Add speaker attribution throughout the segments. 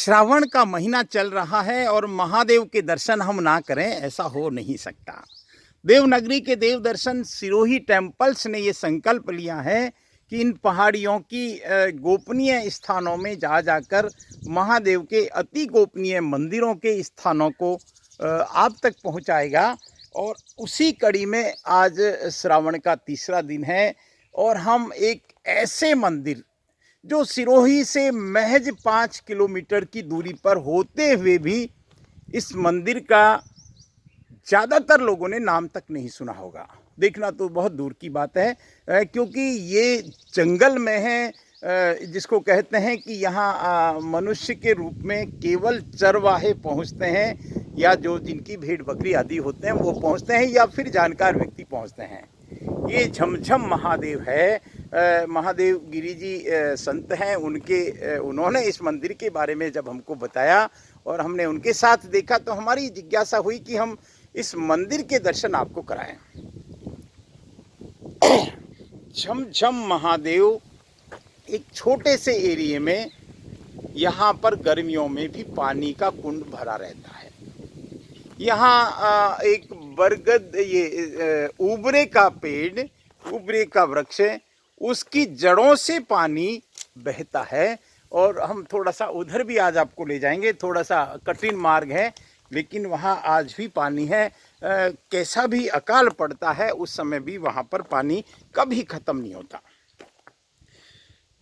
Speaker 1: श्रावण का महीना चल रहा है और महादेव के दर्शन हम ना करें ऐसा हो नहीं सकता। देवनगरी के देव दर्शन सिरोही टेम्पल्स ने ये संकल्प लिया है कि इन पहाड़ियों की गोपनीय स्थानों में जा जाकर महादेव के अति गोपनीय मंदिरों के स्थानों को आप तक पहुंचाएगा। और उसी कड़ी में आज श्रावण का तीसरा दिन है और हम एक ऐसे मंदिर जो सिरोही से महज 5 किलोमीटर की दूरी पर होते हुए भी इस मंदिर का ज़्यादातर लोगों ने नाम तक नहीं सुना होगा, देखना तो बहुत दूर की बात है, क्योंकि ये जंगल में है, जिसको कहते हैं कि यहाँ मनुष्य के रूप में केवल चरवाहे पहुँचते हैं या जो जिनकी भेड़ बकरी आदि होते हैं वो पहुँचते हैं या फिर जानकार व्यक्ति पहुँचते हैं। ये झमझम महादेव है। महादेव गिरी जी संत हैं, उन्होंने इस मंदिर के बारे में जब हमको बताया और हमने उनके साथ देखा तो हमारी जिज्ञासा हुई कि हम इस मंदिर के दर्शन आपको कराएं। झमझम महादेव एक छोटे से एरिए में, यहाँ पर गर्मियों में भी पानी का कुंड भरा रहता है। यहाँ एक बरगद, ये उबरे का पेड़, उबरे का वृक्ष है, उसकी जड़ों से पानी बहता है। और हम थोड़ा सा उधर भी आज आपको ले जाएंगे, थोड़ा सा कठिन मार्ग है लेकिन वहाँ आज भी पानी है। कैसा भी अकाल पड़ता है उस समय भी वहाँ पर पानी कभी ख़त्म नहीं होता।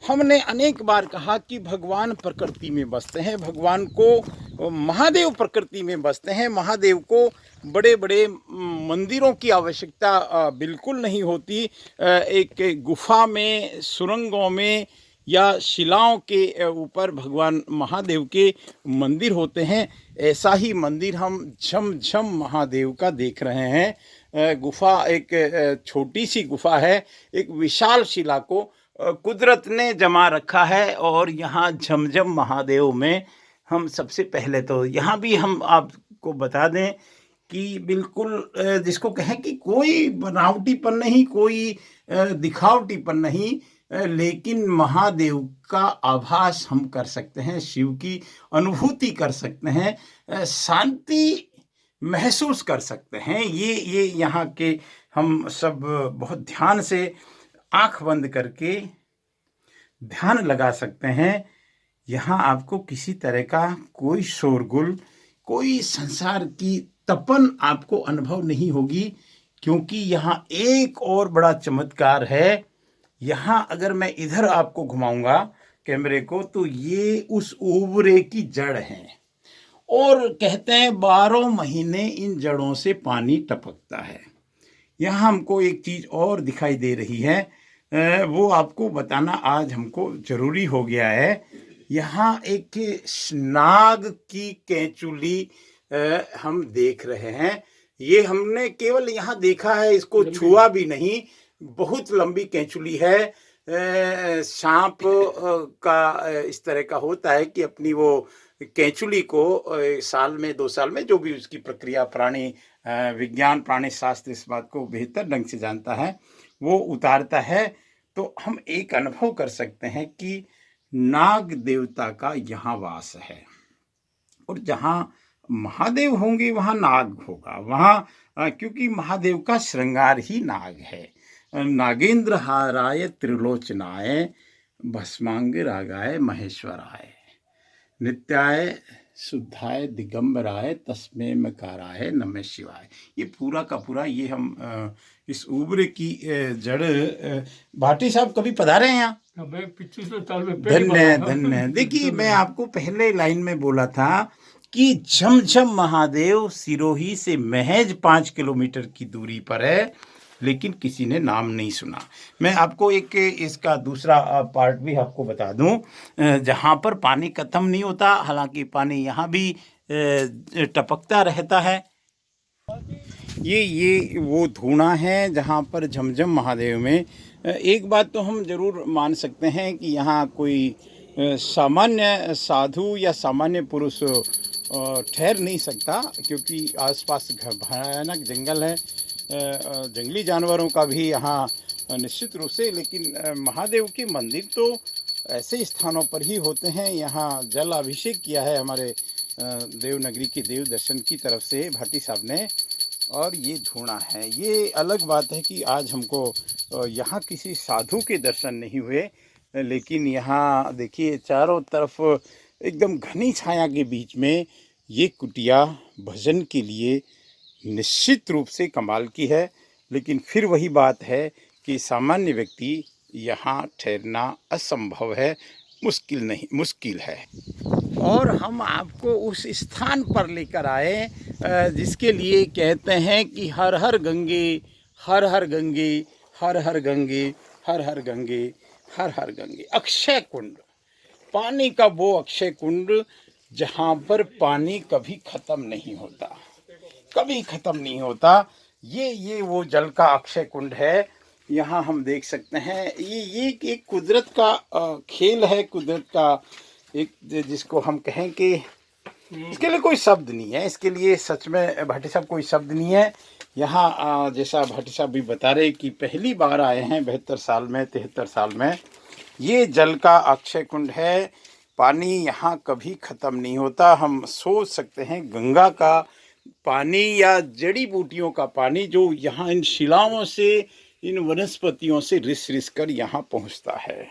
Speaker 1: हमने अनेक बार कहा कि भगवान प्रकृति में बसते हैं, भगवान को महादेव प्रकृति में बसते हैं। महादेव को बड़े बड़े मंदिरों की आवश्यकता बिल्कुल नहीं होती। एक गुफा में, सुरंगों में या शिलाओं के ऊपर भगवान महादेव के मंदिर होते हैं। ऐसा ही मंदिर हम झमझम महादेव का देख रहे हैं। गुफा एक छोटी सी गुफा है, एक विशाल शिला को कुदरत ने जमा रखा है। और यहाँ झमझम महादेव में हम सबसे पहले तो यहाँ भी हम आपको बता दें कि बिल्कुल जिसको कहें कि कोई बनावटीपन नहीं, कोई दिखावटीपन नहीं, लेकिन महादेव का आभास हम कर सकते हैं, शिव की अनुभूति कर सकते हैं, शांति महसूस कर सकते हैं। ये यहाँ के हम सब बहुत ध्यान से आंख बंद करके ध्यान लगा सकते हैं। यहाँ आपको किसी तरह का कोई शोरगुल, कोई संसार की तपन आपको अनुभव नहीं होगी, क्योंकि यहाँ एक और बड़ा चमत्कार है। यहाँ अगर मैं इधर आपको घुमाऊंगा कैमरे को तो ये उस उबरे की जड़ है और कहते हैं 12 महीने इन जड़ों से पानी टपकता है। यहाँ हमको एक चीज़ और दिखाई दे रही है, वो आपको बताना आज हमको ज़रूरी हो गया है। यहाँ एक नाग की केंचुली हम देख रहे हैं। ये हमने केवल यहाँ देखा है, इसको छुआ भी नहीं। बहुत लंबी केंचुली है। सांप का इस तरह का होता है कि अपनी वो केंचुली को साल में 2 साल में, जो भी उसकी प्रक्रिया, प्राणी विज्ञान, प्राणी शास्त्र इस बात को बेहतर ढंग से जानता है, वो उतारता है। तो हम एक अनुभव कर सकते हैं कि नाग देवता का यहाँ वास है और जहाँ महादेव होंगे वहाँ नाग होगा। वहाँ क्योंकि महादेव का श्रृंगार ही नाग है। नागेंद्र हाराय त्रिलोचनाय भस्मांग रागाय महेश्वराय नित्याय शुद्धाय दिगंबराय तस्मै मकाराय नमः शिवाय। ये पूरा का पूरा ये हम इस उबरे की जड़। भाटी साहब कभी पधारे हैं यहाँ?
Speaker 2: मैं 25 साल में
Speaker 1: धन्य धन्य। देखिए, मैं आपको पहले लाइन में बोला था कि झमझम महादेव सिरोही से महज 5 किलोमीटर की दूरी पर है, लेकिन किसी ने नाम नहीं सुना। मैं आपको एक इसका दूसरा पार्ट भी आपको बता दूं, जहां पर पानी खत्म नहीं होता, हालांकि पानी यहाँ भी टपकता रहता है। ये वो धूणा है जहां पर झमझम महादेव में एक बात तो हम ज़रूर मान सकते हैं कि यहाँ कोई सामान्य साधु या सामान्य पुरुष ठहर नहीं सकता, क्योंकि आसपास भयानक जंगल है, जंगली जानवरों का भी यहाँ निश्चित रूप से। लेकिन महादेव के मंदिर तो ऐसे स्थानों पर ही होते हैं। यहाँ जल अभिषेक किया है हमारे देवनगरी के देव दर्शन की तरफ से भाटी साहब ने, और ये धूणा है। ये अलग बात है कि आज हमको यहाँ किसी साधु के दर्शन नहीं हुए, लेकिन यहाँ देखिए चारों तरफ एकदम घनी छाया के बीच में ये कुटिया भजन के लिए निश्चित रूप से कमाल की है। लेकिन फिर वही बात है कि सामान्य व्यक्ति यहाँ ठहरना असंभव है, मुश्किल है। और हम आपको उस स्थान पर लेकर आए जिसके लिए कहते हैं कि हर हर गंगे, हर हर गंगे, हर हर गंगे, हर हर गंगे, हर हर गंगे। अक्षय कुंड, पानी का वो अक्षय कुंड जहाँ पर पानी कभी खत्म नहीं होता, कभी खत्म नहीं होता। ये वो जल का अक्षय कुंड है। यहाँ हम देख सकते हैं ये एक कुदरत का खेल है, कुदरत का एक, जिसको हम कहें कि इसके लिए कोई शब्द नहीं है। इसके लिए सच में भाटी साहब कोई शब्द नहीं है। यहाँ जैसा भाटी साहब भी बता रहे कि पहली बार आए हैं 72 साल में, 73 साल में। ये जल का अक्षय कुंड है। पानी यहाँ कभी ख़त्म नहीं होता। हम सोच सकते हैं गंगा का पानी या जड़ी बूटियों का पानी जो यहाँ इन शिलाओं से, इन वनस्पतियों से रिस रिस कर यहाँ पहुँचता है।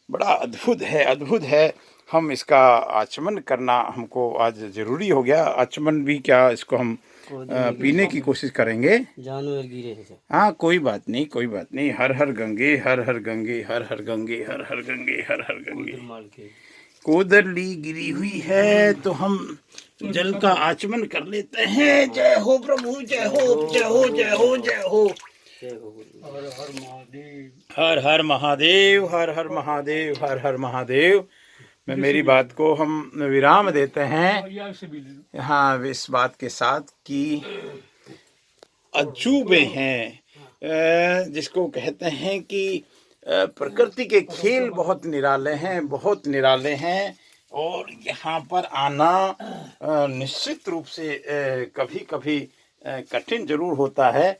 Speaker 1: बड़ा अद्भुत है, अद्भुत है। हम इसका आचमन करना हमको आज ज़रूरी हो गया। आचमन भी क्या, इसको हम पीने की कोशिश करेंगे।
Speaker 2: जानवर गिरे हैं।
Speaker 1: हाँ, कोई बात नहीं, कोई बात नहीं। हर हर गंगे, हर हर गंगे, हर हर गंगे, हर हर गंगे, हर हर गंगे। कोदरली गिरी हुई है तो हम जल का आचमन कर लेते हैं। जय हो प्रभु, जय हो, जय हो, जय हो, जय हो।
Speaker 2: हर हर महादेव,
Speaker 1: हर हर महादेव, हर हर महादेव, हर हर महादेव। मैं मेरी बात को हम विराम देते हैं हाँ इस बात के साथ कि अजूबे हैं, जिसको कहते हैं कि प्रकृति के खेल बहुत निराले हैं, बहुत निराले हैं। और यहाँ पर आना निश्चित रूप से कभी कभी कठिन जरूर होता है,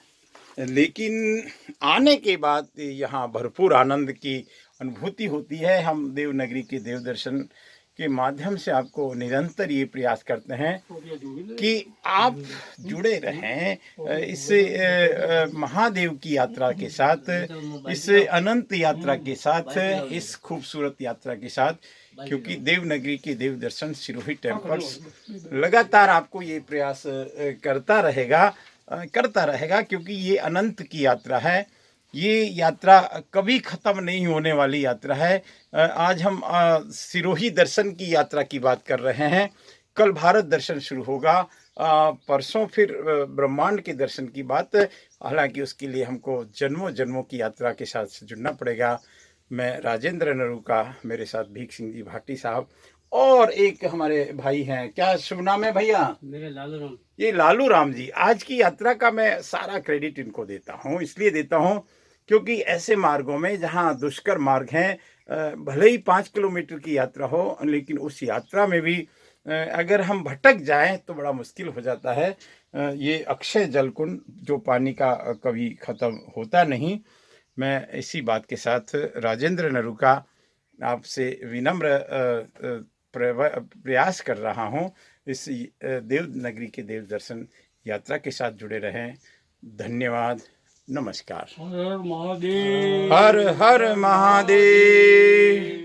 Speaker 1: लेकिन आने के बाद यहाँ भरपूर आनंद की अनुभूति होती है। हम देवनगरी के देव दर्शन के माध्यम से आपको निरंतर ये प्रयास करते हैं कि आप जुड़े रहें इस महादेव की यात्रा के साथ, इस अनंत यात्रा के साथ, इस खूबसूरत यात्रा के साथ, क्योंकि देवनगरी के देव दर्शन सिरोही टेम्पल्स लगातार आपको ये प्रयास करता रहेगा क्योंकि ये अनंत की यात्रा है। ये यात्रा कभी ख़त्म नहीं होने वाली यात्रा है। आज हम सिरोही दर्शन की यात्रा की बात कर रहे हैं। कल भारत दर्शन शुरू होगा, परसों फिर ब्रह्मांड के दर्शन की बात। हालांकि उसके लिए हमको जन्मों जन्मों की यात्रा के साथ जुड़ना पड़ेगा। मैं राजेंद्र नरूका, मेरे साथ भीख सिंह जी भाटी साहब, और एक हमारे भाई हैं, क्या शुभ नाम है भैया?
Speaker 2: मेरे लालू राम।
Speaker 1: ये लालू राम जी। आज की यात्रा का मैं सारा क्रेडिट इनको देता हूँ, इसलिए देता हूँ क्योंकि ऐसे मार्गों में जहाँ दुष्कर मार्ग हैं, भले ही 5 किलोमीटर की यात्रा हो, लेकिन उस यात्रा में भी अगर हम भटक जाएं तो बड़ा मुश्किल हो जाता है। ये अक्षय जलकुंड जो पानी का कभी ख़त्म होता नहीं। मैं इसी बात के साथ राजेंद्र नरूका आपसे विनम्र प्रयास कर रहा हूँ, इस देवनगरी के देव दर्शन यात्रा के साथ जुड़े रहें। धन्यवाद, नमस्कार।
Speaker 2: हर हर महादेव,
Speaker 1: हर हर महादेव।